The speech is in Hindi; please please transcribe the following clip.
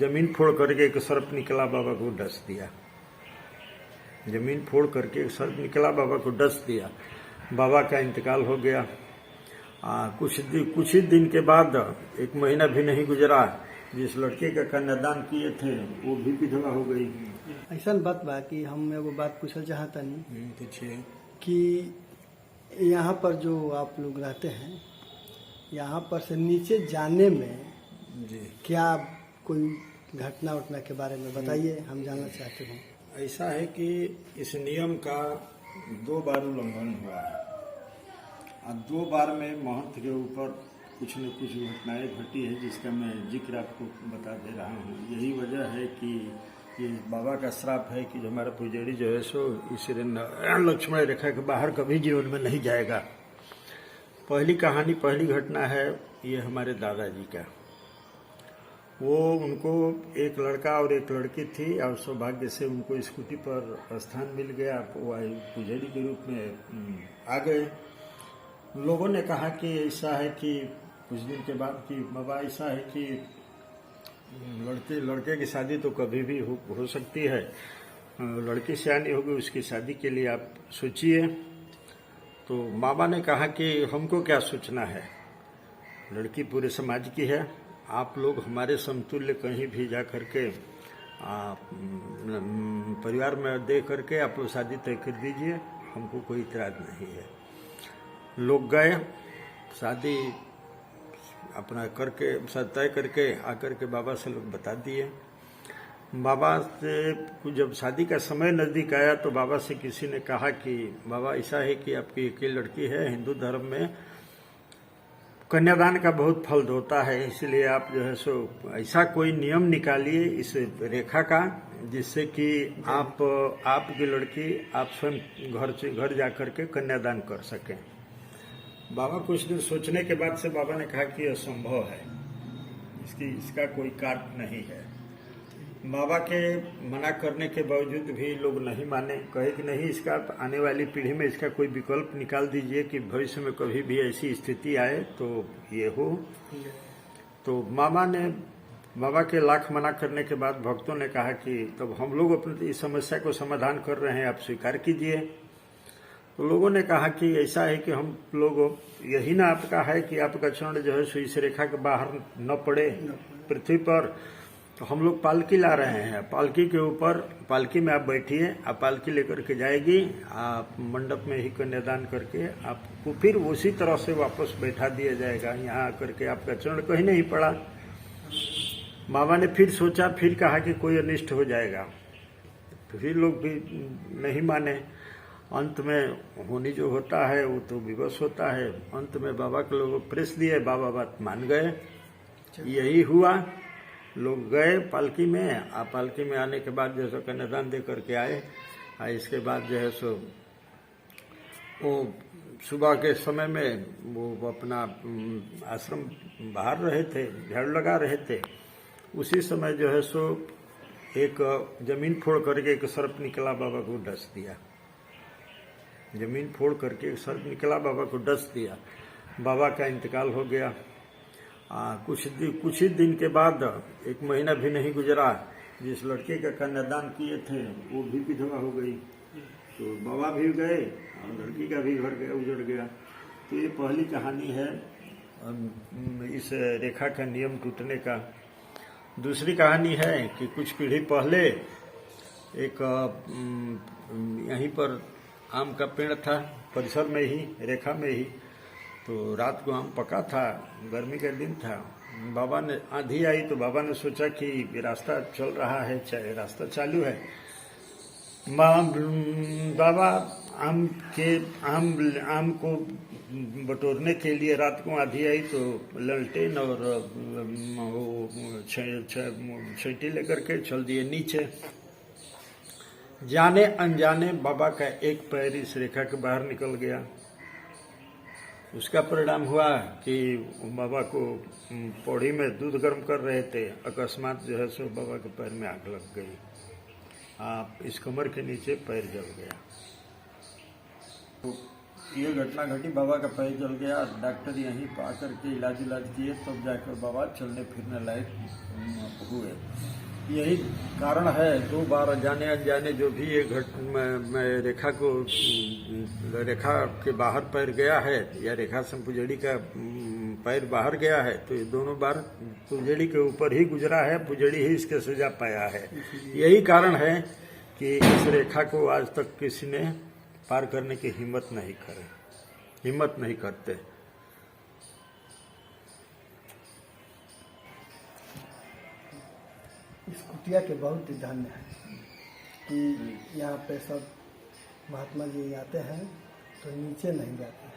जमीन फोड़ करके एक सर्प निकला, बाबा को डस दिया। जमीन फोड़ करके एक सर्प निकला, बाबा को डस दिया। बाबा का इंतकाल हो गया। कुछ ही दिन के बाद, एक महीना भी नहीं गुजरा, जिस लड़के का कन्यादान किए थे वो भी विधवा हो गई। ऐसा बात बा कि हम एगो बात पूछल चाहता नहीं पूछिए कि यहाँ पर जो आप लोग रहते हैं, यहाँ पर से नीचे जाने में जी क्या कोई घटना उठना के बारे में बताइए, हम जानना चाहते हैं। ऐसा है कि इस नियम का 2 बार उल्लंघन हुआ है और 2 बार में महंत के ऊपर कुछ न कुछ घटनाएं घटी है, जिसका मैं जिक्र आपको बता दे रहा हूँ। यही वजह है कि ये बाबा का श्राप है कि जो हमारा पुजारी जो है सो इस लक्ष्मण रेखा के बाहर कभी जीवन में नहीं जाएगा। पहली कहानी, पहली घटना है ये हमारे दादाजी का। वो उनको एक लड़का और एक लड़की थी और सौभाग्य से उनको स्कूटी पर स्थान मिल गया। वो पुजारी के रूप में आ गए। लोगों ने कहा कि ऐसा है कि कुछ दिन के बाद कि बाबा ऐसा है कि लड़के की शादी तो कभी भी हो सकती है, लड़की सियानी होगी, उसकी शादी के लिए आप सोचिए। तो बाबा ने कहा कि हमको क्या सोचना है, लड़की पूरे समाज की है, आप लोग हमारे समतुल्य कहीं भी जा करके परिवार में दे करके आप लोग शादी तय कर दीजिए, हमको कोई इतराज नहीं है। लोग गए, शादी अपना करके तय करके आकर के बाबा से लोग बता दिए। बाबा से जब शादी का समय नज़दीक आया तो बाबा से किसी ने कहा कि बाबा ऐसा है कि आपकी एक ही लड़की है, हिंदू धर्म में कन्यादान का बहुत फल होता है, इसलिए आप जो है सो ऐसा कोई नियम निकालिए इस रेखा का, जिससे कि आपकी लड़की आप स्वयं घर जा करके कन्यादान कर सकें। बाबा कुछ दिन सोचने के बाद से बाबा ने कहा कि असंभव है, इसका कोई कार्य नहीं है। बाबा के मना करने के बावजूद भी लोग नहीं माने, कहे कि नहीं, इसका आने वाली पीढ़ी में इसका कोई विकल्प निकाल दीजिए कि भविष्य में कभी भी ऐसी स्थिति आए तो ये हो। तो बाबा के लाख मना करने के बाद भक्तों ने कहा कि तब हम लोग अपनी इस समस्या को समाधान कर रहे हैं, आप स्वीकार कीजिए। तो लोगों ने कहा कि ऐसा है कि हम लोग यही ना आपका है कि आपका चरण जो है सो इस रेखा के बाहर न पड़े पृथ्वी पर, तो हम लोग पालकी ला रहे हैं। पालकी के ऊपर, पालकी में आप बैठिए, आप पालकी लेकर के जाएगी, आप मंडप में ही कन्यादान करके आपको फिर उसी तरह से वापस बैठा दिया जाएगा। यहाँ आकर के आपका चरण कहीं नहीं पड़ा। बाबा ने फिर सोचा, फिर कहा कि कोई अनिष्ट हो जाएगा, फिर लोग भी नहीं माने। अंत में होनी जो होता है वो तो विवश होता है। अंत में बाबा के लोग प्रेस दिए, बाबा बात मान गए। यही हुआ, लोग गए पालकी में, पालकी में आने के बाद जो है सो कन्यादान दे करके आए। इसके बाद जो है सो वो सुबह के समय में वो अपना आश्रम बाहर रहे थे, झाड़ू लगा रहे थे। उसी समय जो है सो एक जमीन फोड़ करके एक सर्प निकला, बाबा को डस दिया। जमीन फोड़ करके एक सर्प निकला, बाबा को डस दिया। बाबा का इंतकाल हो गया। कुछ ही दिन के बाद, एक महीना भी नहीं गुजरा, जिस लड़के का कन्यादान किए थे वो भी विधवा हो गई। तो बाबा भी गए और लड़की का भी घर गया, उजड़ गया। तो ये पहली कहानी है इस रेखा का नियम टूटने का। दूसरी कहानी है कि कुछ पीढ़ी पहले एक यहीं पर आम का पेड़ था, परिसर में ही, रेखा में ही। तो रात को आम पका था, गर्मी का दिन था। बाबा ने, आंधी आई तो बाबा ने सोचा कि रास्ता चल रहा है, रास्ता चालू है। बाबा आम को बटोरने के लिए रात को आंधी आई तो ललटेन और छींटी लेकर के चल दिए नीचे। जाने अनजाने बाबा का एक पैर इस रेखा के बाहर निकल गया। उसका परिणाम हुआ कि बाबा को पौड़ी में दूध गर्म कर रहे थे, अकस्मात जो है सो बाबा के पैर में आग लग गई। इस कमर के नीचे पैर जल गया। तो ये घटना घटी, बाबा का पैर जल गया। डॉक्टर यहीं पर आकर के इलाज किए, तब जाकर बाबा चलने फिरने लायक हुए। यही कारण है 2 बार जाने अनजाने जो भी ये रेखा के बाहर पैर गया है या रेखा से पुजेड़ी का पैर बाहर गया है, तो ये दोनों बार पुजेड़ी के ऊपर ही गुजरा है, पुजेड़ी ही इसके सजा पाया है। यही कारण है कि इस रेखा को आज तक किसी ने पार करने की हिम्मत नहीं करते। इस कुटिया के बहुत ही धन्य है कि यहाँ पे सब महात्मा जी आते हैं तो नीचे नहीं जाते।